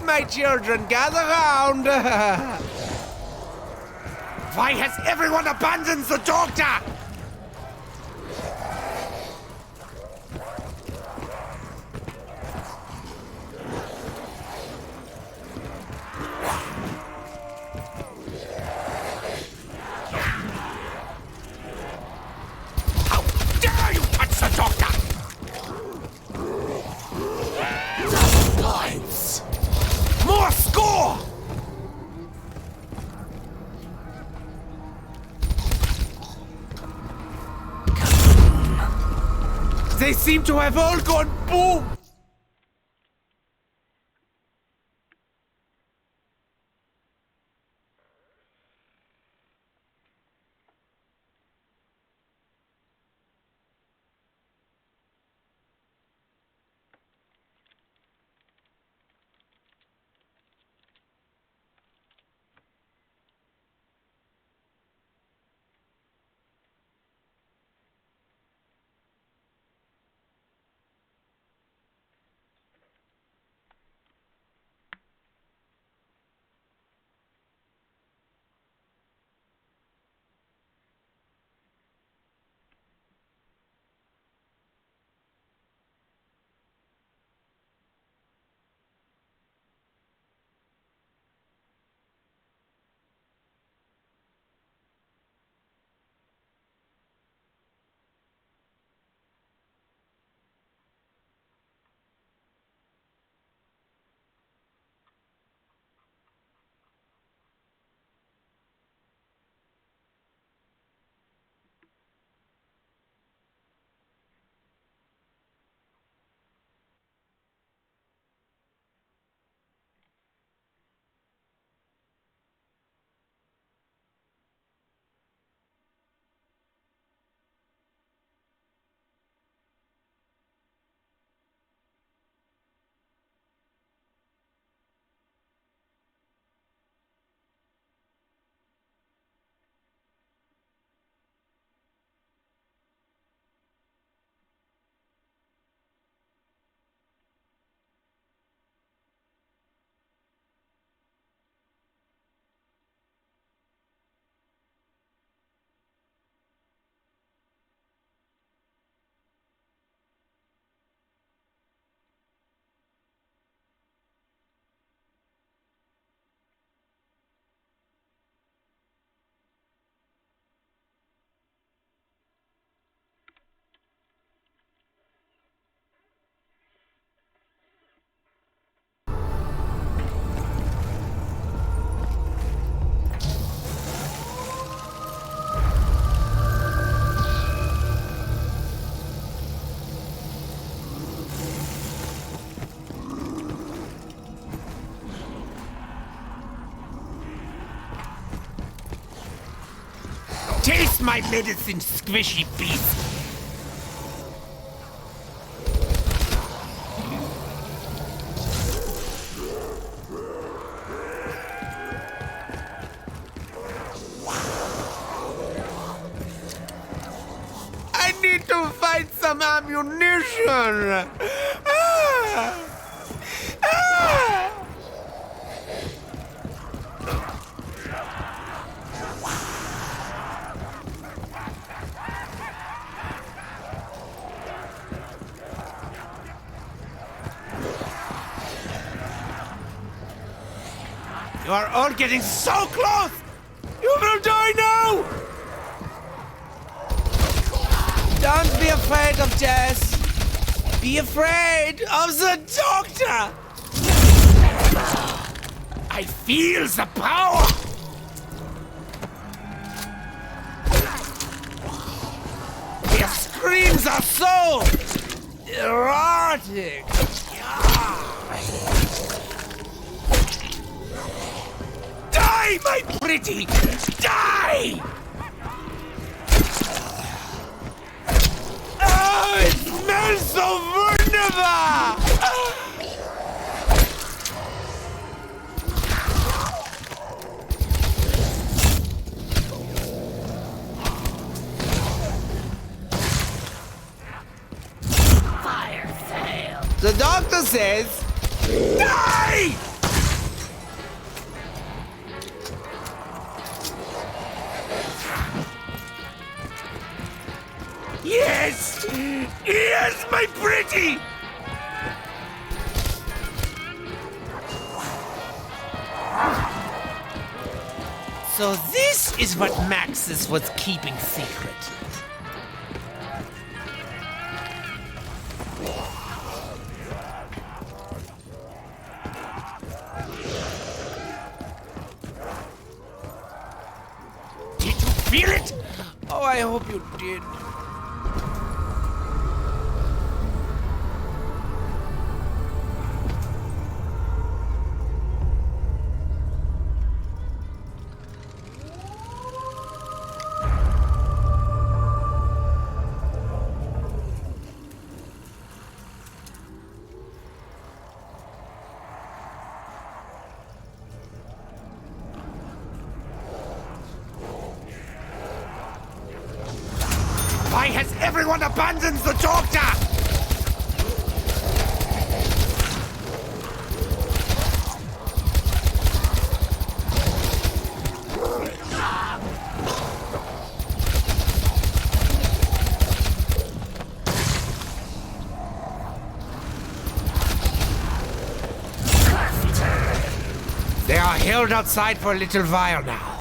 my children, gather round. Why has everyone abandoned the doctor? How dare you touch the doctor? Points. More score! They seem to have all gone boom! Taste my medicine, squishy beast! I need to find some ammunition! Ah! Ah! You are all getting so close! You will die now! Don't be afraid of death. Be afraid of the doctor! I feel the power! Their screams are so erotic! Die, my pretty! Die! Oh, it smells so wunderbar! Fire sale. The doctor says, die! Yes! Yes, my pretty! So this is what Maxis was keeping secret. Did you feel it? Oh, I hope you did. Why has everyone abandoned the doctor? They are held outside for a little while now.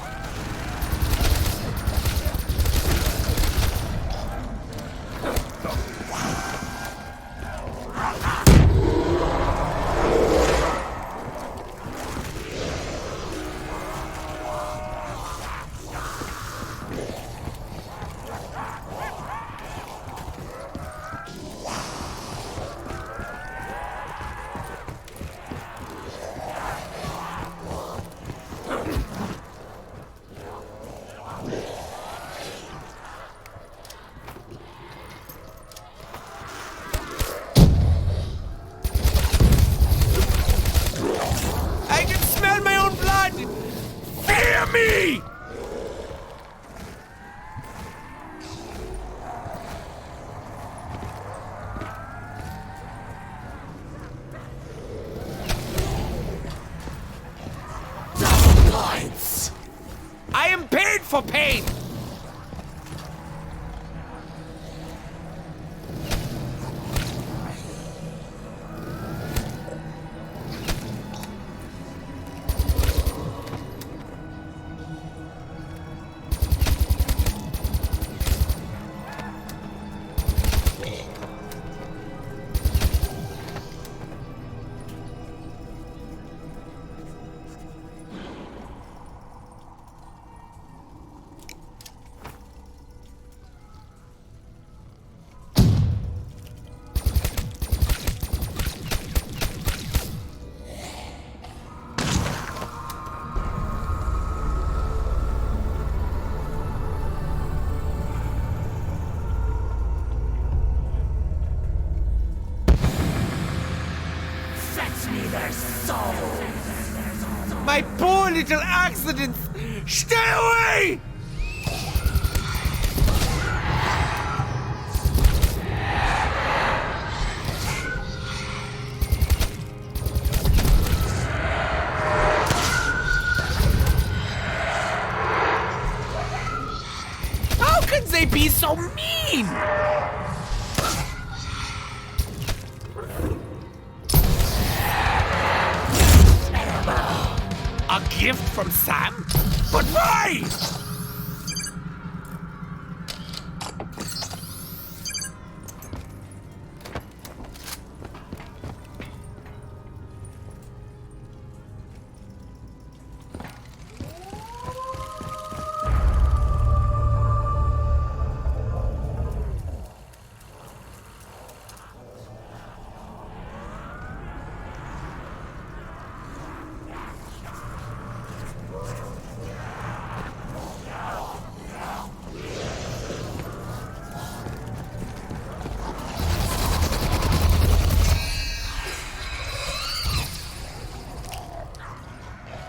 I can smell my own blood! Fear me! Double points! I am paid for pain! My poor little accidents! Stay away! How can they be so mean? A gift from Sam? But why?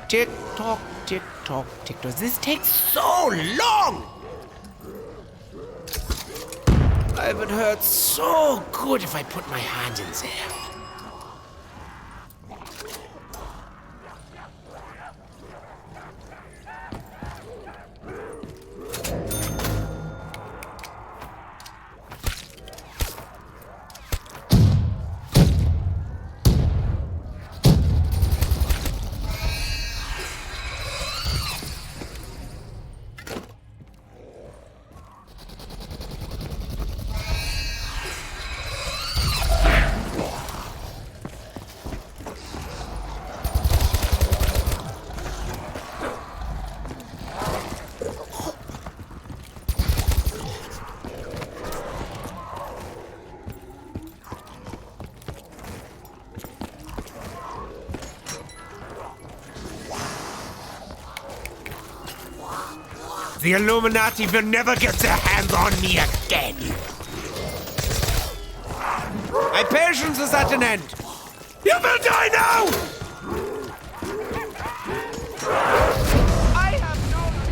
Tick tock, tick tock, tick tock. This takes so long! I would hurt so good if I put my hand in there. The Illuminati will never get their hands on me again. My patience is at an end. You will die now! I have no...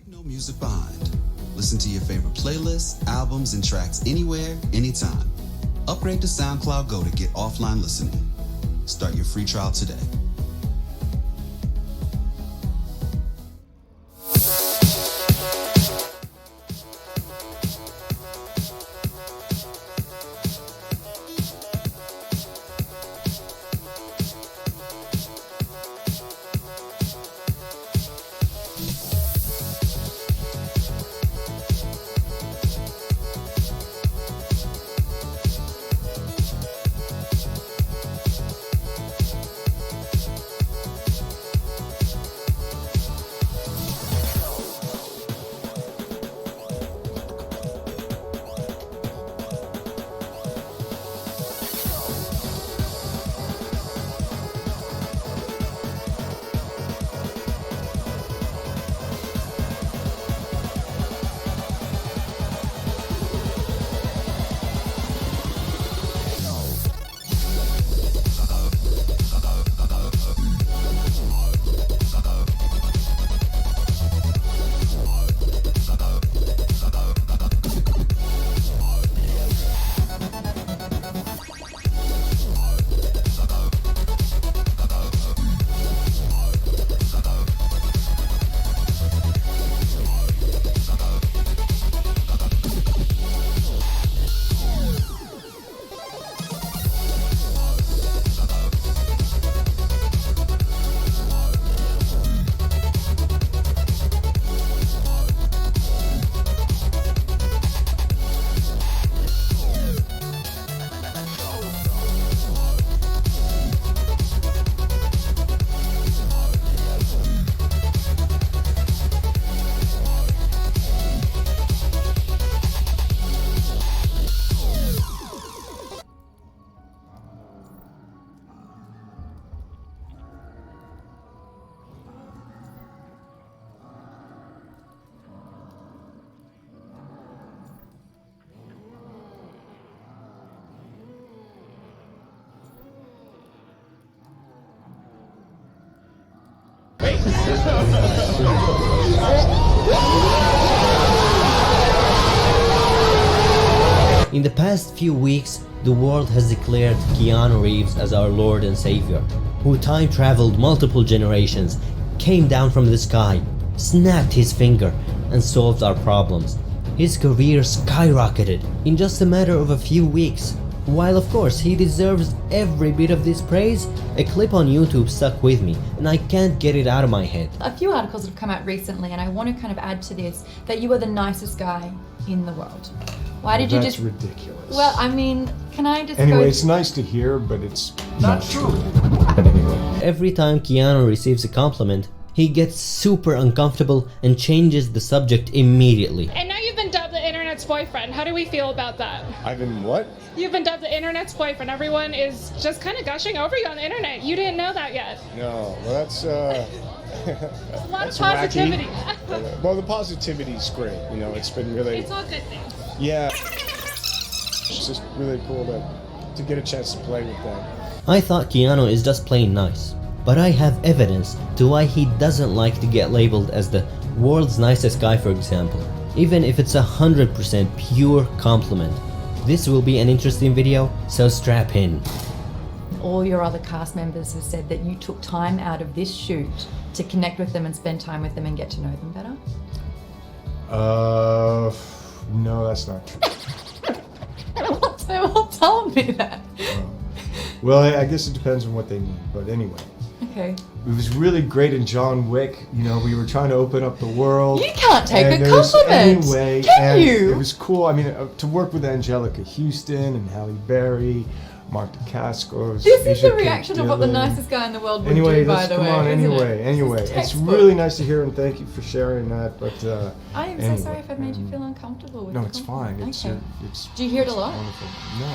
No music behind. Listen to your favorite playlists, albums, and tracks anywhere, anytime. Upgrade to SoundCloud Go to get offline listening. Start your free trial today. In the past few weeks, the world has declared Keanu Reeves as our Lord and Savior, who time traveled multiple generations, came down from the sky, snapped his finger, and solved our problems. His career skyrocketed in just a matter of a few weeks. While of course he deserves every bit of this praise, a clip on YouTube stuck with me and I can't get it out of my head. A few articles have come out recently and I want to kind of add to this that you are the nicest guy in the world. Why did you just... That's ridiculous. Well, I mean, can I just Anyway, it's nice to hear, but it's not true. But anyway. Every time Keanu receives a compliment, he gets super uncomfortable and changes the subject immediately. And now you've been dubbed the internet's boyfriend. How do we feel about that? I've been what? You've been dubbed the internet's boyfriend. Everyone is just kind of gushing over you on the internet. You didn't know that yet. No, well that's A lot that's of positivity. wacky. Well, the positivity's great. You know, it's been really. It's all good things. Yeah. It's just really cool to get a chance to play with them. I thought Keanu is just plain nice, but I have evidence to why he doesn't like to get labeled as the world's nicest guy, for example, even if it's 100% pure compliment. This will be an interesting video, so strap in. all your other cast members have said that you took time out of this shoot to connect with them and spend time with them and get to know them better? No, that's not true. They all told me that. Well, I guess it depends on what they mean, but anyway. Okay. It was really great in John Wick. You know, we were trying to open up the world. You can't take and a there was- compliment. Anyway, Can and you? It was cool. I mean, to work with Angelica Houston and Halle Berry, Mark DeCascos. This is the Asia reaction Kate of what the Dillon. nicest guy in the world would Anyway, do, by the come way. on, isn't anyway, it? anyway. This is It's textbook. really nice to hear, and thank you for sharing that. But I am anyway, so sorry if I've made you feel uncomfortable with No, the it's fine. compliment. It's Okay. it's. Do you hear it a lot? Wonderful. No.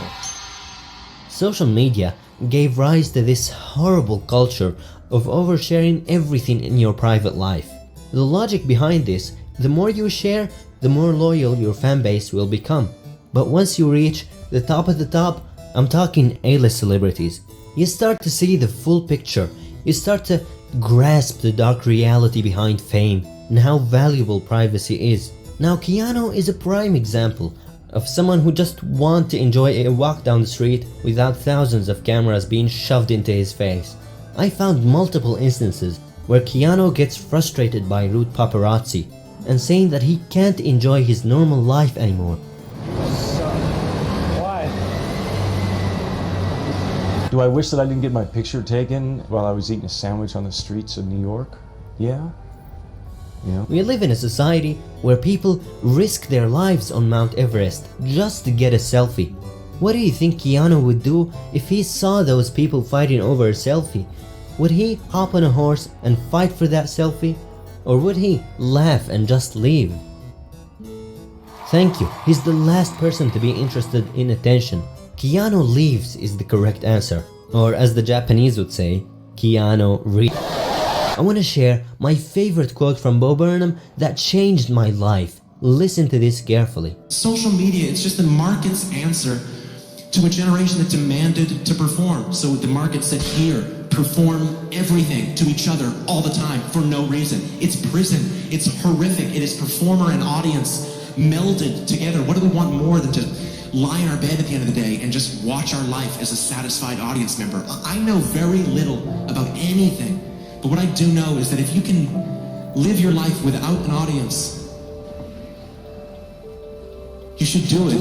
Social media gave rise to this horrible culture of oversharing everything in your private life. The logic behind this, the more you share, the more loyal your fanbase will become. But once you reach the top of the top, I'm talking A-list celebrities, you start to see the full picture. You start to grasp the dark reality behind fame. and how valuable privacy is. Now Keanu is a prime example of someone who just wants to enjoy a walk down the street without thousands of cameras being shoved into his face. I found multiple instances where Keanu gets frustrated by rude paparazzi and saying that he can't enjoy his normal life anymore. Why? Do I wish that I didn't get my picture taken while I was eating a sandwich on the streets of New York? Yeah. Yeah. We live in a society where people risk their lives on Mount Everest just to get a selfie. What do you think Keanu would do if he saw those people fighting over a selfie? Would he hop on a horse and fight for that selfie? Or would he laugh and just leave? Thank you. He's the last person to be interested in attention. Keanu leaves is the correct answer. Or as the Japanese would say, Keanu reads. I want to share my favorite quote from Bo3 that changed my life. Listen to this carefully. Social media, it's just the market's answer to a generation that demanded to perform. So the market said, here, perform everything to each other all the time for no reason. It's prison. It's horrific. It is performer and audience melded together. What do we want more than to lie in our bed at the end of the day and just watch our life as a satisfied audience member? I know very little about anything, but what I do know is that if you can live your life without an audience, you should do it.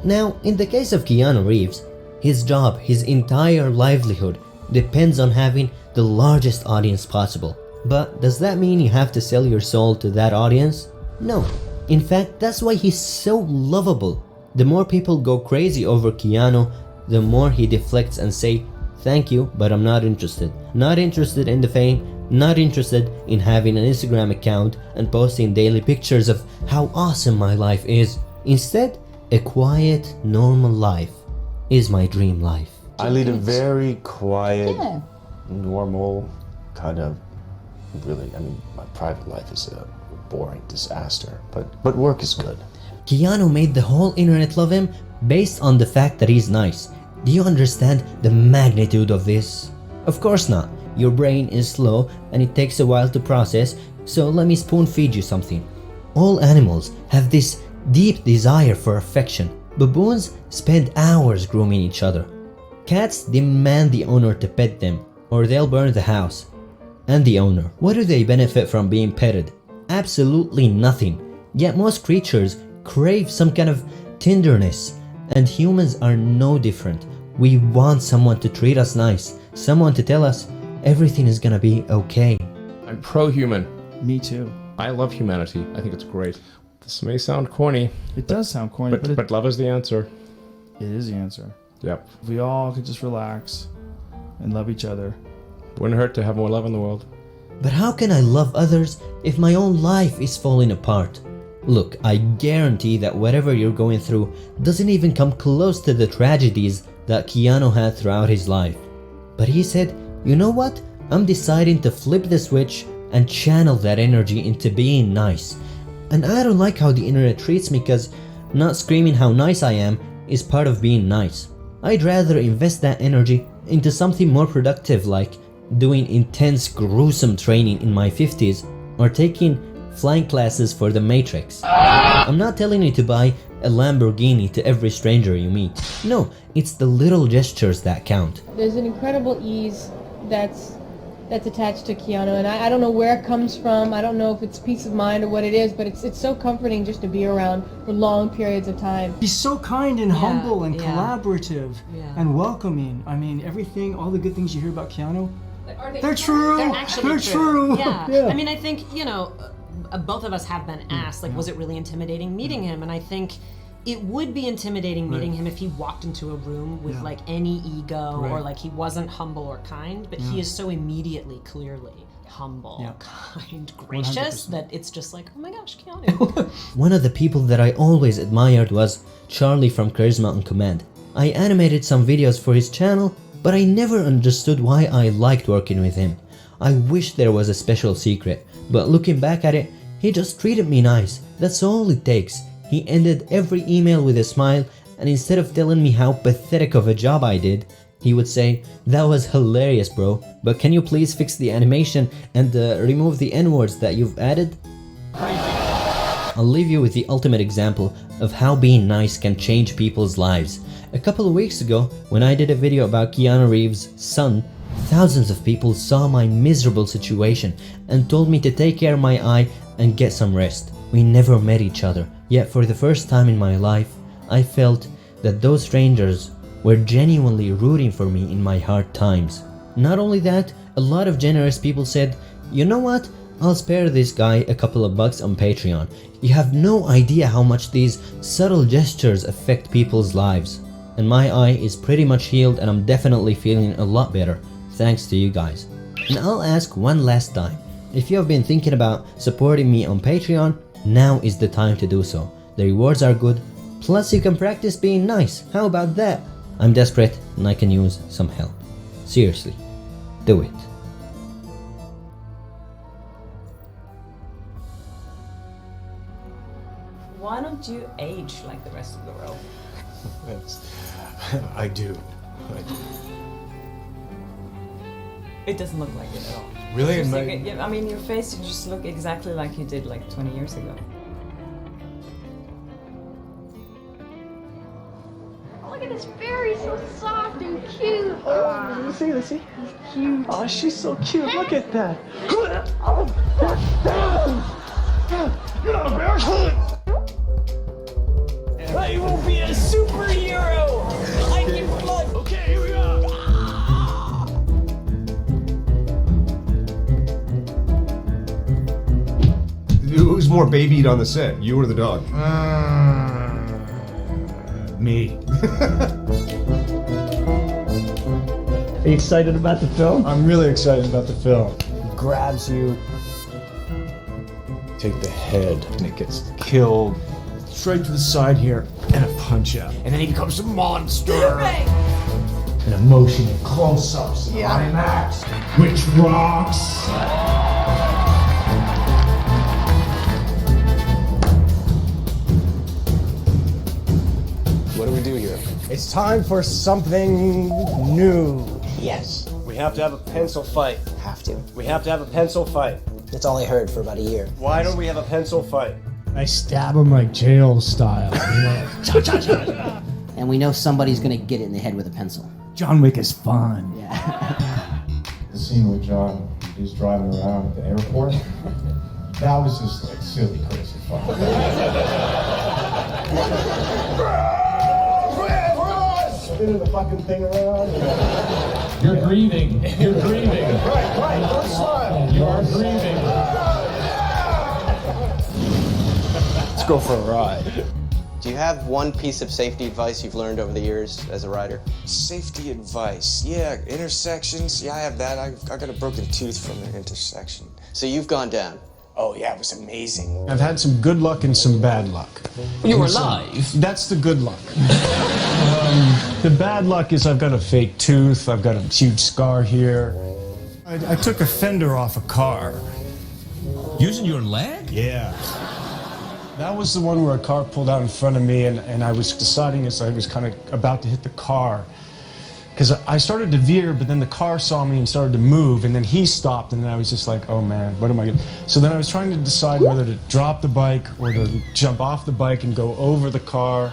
Now, in the case of Keanu Reeves, his job, his entire livelihood depends on having the largest audience possible. But does that mean you have to sell your soul to that audience? No. In fact, that's why he's so lovable. The more people go crazy over Keanu, the more he deflects and say, thank you, but I'm not interested. Not interested in the fame, not interested in having an Instagram account and posting daily pictures of how awesome my life is. Instead, a quiet, normal life is my dream life. I lead a very quiet, normal, kind of, really, I mean, my private life is a boring disaster, but work is good. Keanu made the whole internet love him based on the fact that he's nice. Do you understand the magnitude of this? Of course not. Your brain is slow and it takes a while to process, so let me spoon feed you something. All animals have this deep desire for affection. Baboons spend hours grooming each other. Cats demand the owner to pet them, or they'll burn the house. And the owner, what do they benefit from being petted? Absolutely nothing. Yet most creatures crave some kind of tenderness, and humans are no different. We want someone to treat us nice, someone to tell us everything is gonna be okay. I'm pro-human. Me too. I love humanity. I think it's great. This may sound corny. It does sound corny, but love is the answer. It is the answer. Yep. If we all could just relax and love each other. Wouldn't hurt to have more love in the world. But how can I love others if my own life is falling apart? Look, I guarantee that whatever you're going through doesn't even come close to the tragedies that Keanu had throughout his life. But he said, you know what? I'm deciding to flip the switch and channel that energy into being nice. And I don't like how the internet treats me because not screaming how nice I am is part of being nice. I'd rather invest that energy into something more productive like doing intense gruesome training in my 50s or taking flying classes for the Matrix. I'm not telling you to buy a Lamborghini to every stranger you meet. No, it's the little gestures that count. There's an incredible ease that's attached to Keanu, and I don't know where it comes from. I don't know if it's peace of mind or what it is, but it's so comforting just to be around for long periods of time. He's so kind and humble and collaborative and welcoming. I mean, everything, all the good things you hear about Keanu, they're true. They're actually true. Yeah. I mean, I think, you know, both of us have been asked, like, was it really intimidating meeting him? And I think it would be intimidating meeting him if he walked into a room with like any ego or like he wasn't humble or kind, but he is so immediately, clearly humble, kind, gracious 100%. That it's just like, oh my gosh, Keanu. One of the people that I always admired was Charlie from Charisma on Command. I animated some videos for his channel, but I never understood why I liked working with him. I wish there was a special secret, but looking back at it, he just treated me nice. That's all it takes. He ended every email with a smile, and instead of telling me how pathetic of a job I did, he would say, "That was hilarious, bro, but can you please fix the animation and remove the N-words that you've added?" I'll leave you with the ultimate example of how being nice can change people's lives. A couple of weeks ago, when I did a video about Keanu Reeves' son, thousands of people saw my miserable situation and told me to take care of my eye and get some rest. We never met each other, yet for the first time in my life, I felt that those strangers were genuinely rooting for me in my hard times. Not only that, a lot of generous people said, "You know what? I'll spare this guy a couple of bucks on Patreon." You have no idea how much these subtle gestures affect people's lives. And my eye is pretty much healed and I'm definitely feeling a lot better, thanks to you guys. And I'll ask one last time, if you have been thinking about supporting me on Patreon, now is the time to do so. The rewards are good, plus you can practice being nice. How about that? I'm desperate and I can use some help. Seriously, do it. Why don't you age like the rest of the world? I do. It doesn't look like it at all. Really? I mean, your face, you just look exactly like you did like 20 years ago. Look at this fairy, so soft and cute. Oh, let's see. He's cute. Oh, she's so cute. Look at that. You're not a bear. I will be a superhero. I can fly. Okay, here we are. Who's more babied on the set, you or the dog? Me. Are you excited about the film? I'm really excited about the film. He grabs you. Take the head, and it gets killed straight to the side here, and a punch out. And then he becomes a monster. An emotion, close-ups, IMAX, which rocks. What do we do here? It's time for something new. Yes. We have to have a pencil fight. Have to. We have to have a pencil fight. That's all I heard for about a year. Why don't we have a pencil fight? I stab him like jail style, you know? Cha cha cha. And we know somebody's gonna get it in the head with a pencil. John Wick is fun. Yeah. The scene with John, he's driving around at the airport. That was just like silly, crazy fun. Spinning the fucking thing around. You're grieving. You're grieving. Right. Don't smile. You are grieving. Let's go for a ride. Do you have one piece of safety advice you've learned over the years as a rider? Safety advice. Yeah, intersections. Yeah, I have that. I got a broken tooth from an intersection. So you've gone down? Oh, yeah, it was amazing. I've had some good luck and some bad luck. You're alive? That's the good luck. The bad luck is I've got a fake tooth. I've got a huge scar here. I took a fender off a car. Using your leg? Yeah. That was the one where a car pulled out in front of me, and I was deciding as I was kind of about to hit the car. Because I started to veer, but then the car saw me and started to move, and then he stopped, and then I was just like, oh man, what am I gonna... So then I was trying to decide whether to drop the bike or to jump off the bike and go over the car.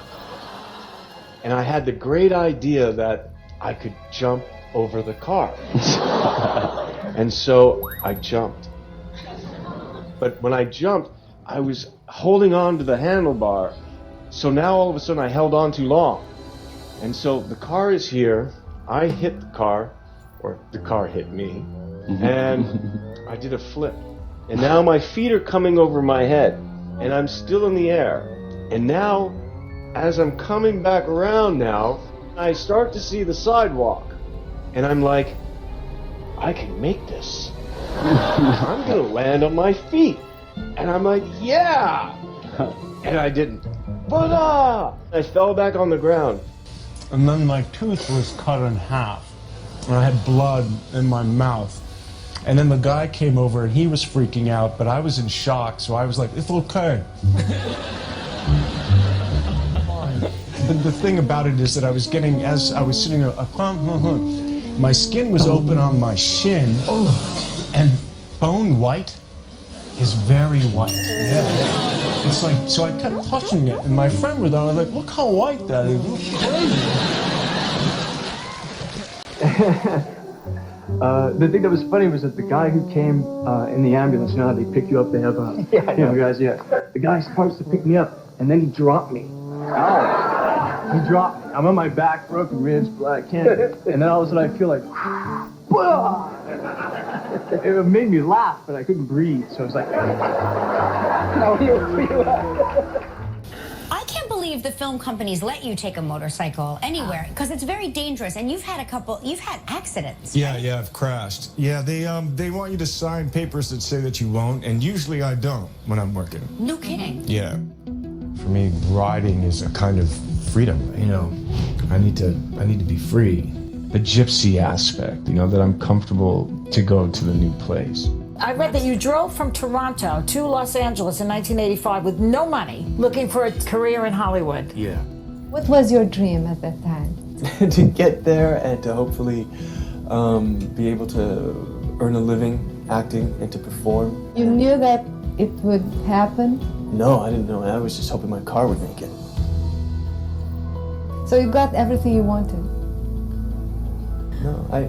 And I had the great idea that I could jump over the car. And so I jumped. But when I jumped, I was holding on to the handlebar. So now all of a sudden I held on too long. And so the car is here. I hit the car, or the car hit me, and I did a flip. And now my feet are coming over my head, and I'm still in the air. And now, as I'm coming back around now, I start to see the sidewalk. And I'm like, I can make this. I'm gonna land on my feet. And I'm like, yeah! And I didn't. Voila! I fell back on the ground. And then my tooth was cut in half. And I had blood in my mouth. And then the guy came over and he was freaking out, but I was in shock, so I was like, it's okay. The thing about it is that I was getting, as I was sitting there, my skin was open on my shin, and bone white is very white. Yeah. It's like, so I kept touching it, and my friend was on, I was like, look how white that is. It's crazy. The thing that was funny was that the guy who came in the ambulance, you know how they pick you up, they have guys, the guy starts to pick me up, and then he dropped me. He dropped me. I'm on my back, broken ribs, blood, I can't. And then all of a sudden I feel like, it made me laugh, but I couldn't breathe, so I was like, I can't believe the film companies let you take a motorcycle anywhere, because it's very dangerous, and you've had accidents. Yeah, I've crashed. Yeah, they want you to sign papers that say that you won't, and usually I don't when I'm working. No kidding. Yeah. For me, riding is a kind of freedom, you know. I need to be free. The gypsy aspect, you know, that I'm comfortable to go to the new place. I read that you drove from Toronto to Los Angeles in 1985 with no money, looking for a career in Hollywood. Yeah. What was your dream at that time? To get there and to hopefully be able to earn a living acting and to perform. You knew that it would happen? No, I didn't know. I was just hoping my car would make it. So you got everything you wanted? No, I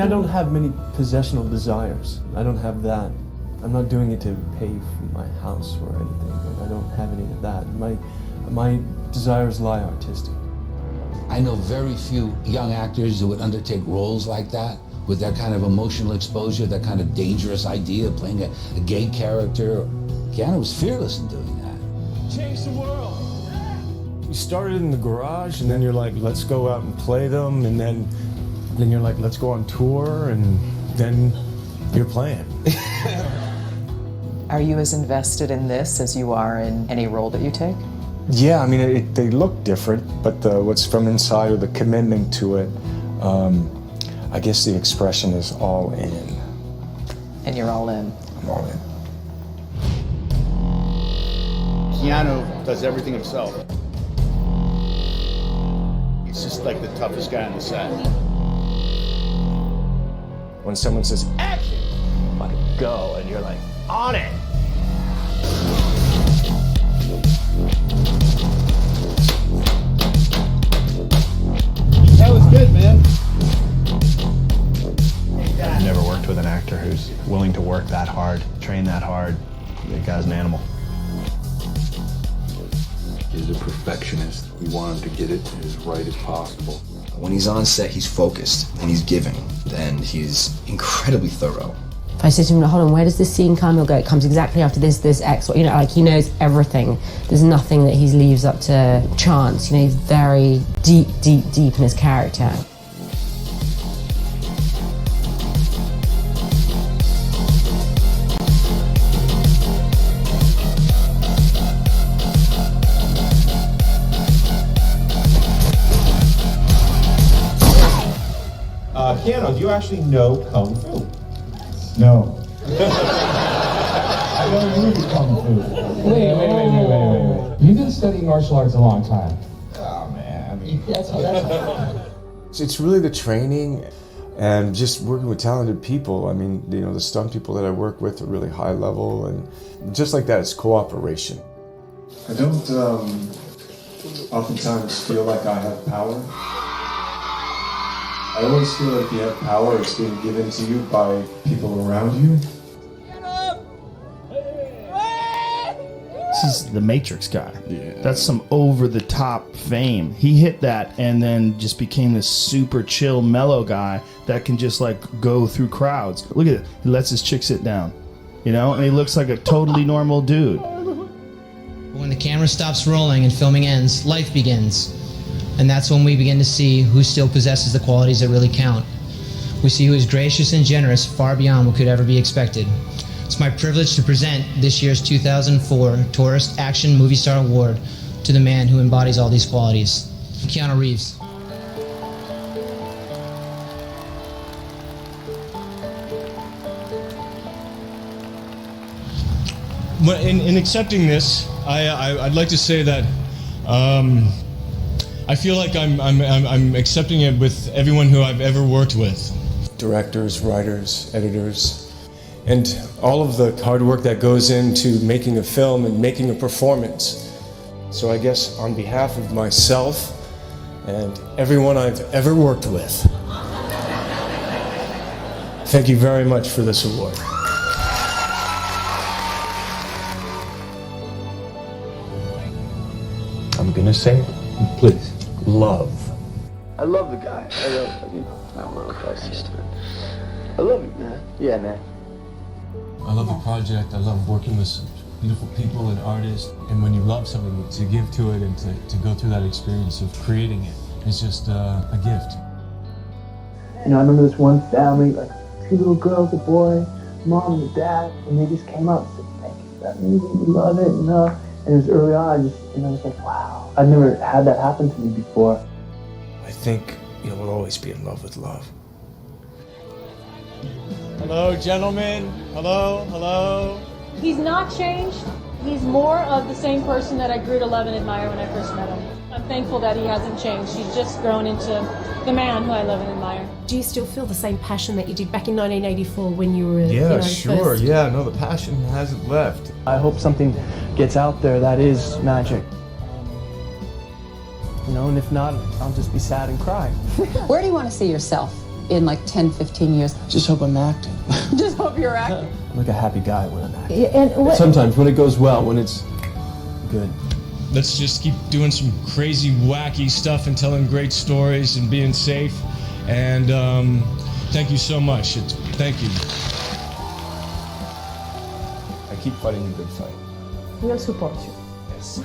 don't have many possessional desires. I don't have that. I'm not doing it to pay for my house or anything. I don't have any of that. My desires lie artistic. I know very few young actors who would undertake roles like that, with that kind of emotional exposure, that kind of dangerous idea of playing a gay character. Keanu was fearless in doing that. Change the world. You started in the garage, and then you're like, let's go out and play them, and then you're like, let's go on tour, and then you're playing. Are you as invested in this as you are in any role that you take? Yeah, I mean, they look different, but what's from inside, or the commitment to it, I guess the expression is all in. And you're all in? I'm all in. Keanu does everything himself. He's just like the toughest guy on the set. When someone says, action, like, go, and you're like, on it. That was good, man. I've never worked with an actor who's willing to work that hard, train that hard. The guy's an animal. He's a perfectionist. We want him to get it as right as possible. When he's on set, he's focused and he's giving, and he's incredibly thorough. If I say to him, hold on, where does this scene come? He'll go, it comes exactly after this, X, you know, like he knows everything. There's nothing that he leaves up to chance. You know, he's very deep in his character. Kino, do you actually know Kung Fu? No. I don't use Kung Fu. Wait. You've been studying martial arts a long time. Oh, man, I mean... It's really the training and just working with talented people. I mean, you know, the stunt people that I work with are really high level, and just like that, it's cooperation. I don't, oftentimes feel like I have power. I always feel like you have power, it's being given to you by people around you. This is the Matrix guy. Yeah. That's some over-the-top fame. He hit that and then just became this super chill, mellow guy that can just like go through crowds. Look at it. He lets his chick sit down, you know, and he looks like a totally normal dude. When the camera stops rolling and filming ends, life begins. And that's when we begin to see who still possesses the qualities that really count. We see who is gracious and generous far beyond what could ever be expected. It's my privilege to present this year's 2004 Tourist Action Movie Star Award to the man who embodies all these qualities, Keanu Reeves. In accepting this, I'd like to say that I feel like I'm accepting it with everyone who I've ever worked with. Directors, writers, editors, and all of the hard work that goes into making a film and making a performance. So I guess on behalf of myself and everyone I've ever worked with, thank you very much for this award. I'm gonna say it, please. Love. I love the guy. I don't know if I see it. I love you, man. Yeah, man. I love the project. I love working with beautiful people and artists. And when you love something, to give to it and to go through that experience of creating it, it's just a gift. You know, I remember this one family, like 2 little girls, a boy, mom and a dad, and they just came up and said, thank you for that movie, we love it, and it was early on, I was like, wow. I'd never had that happen to me before. I think we'll always be in love with love. Hello, gentlemen. Hello, hello. He's not changed. He's more of the same person that I grew to love and admire when I first met him. I'm thankful that he hasn't changed. He's just grown into the man who I love and admire. Do you still feel the same passion that you did back in 1984 when you were Sure. first? Yeah, no, the passion hasn't left. I hope something gets out there that is magic. And if not, I'll just be sad and cry. Where do you want to see yourself in like 10, 15 years? Just hope I'm acting. Just hope you're acting. I'm like a happy guy when I'm acting. Yeah, and Sometimes when it goes well, when it's good. Let's just keep doing some crazy, wacky stuff and telling great stories and being safe. And thank you so much. Thank you. I keep fighting a good fight. We'll support you. Yes.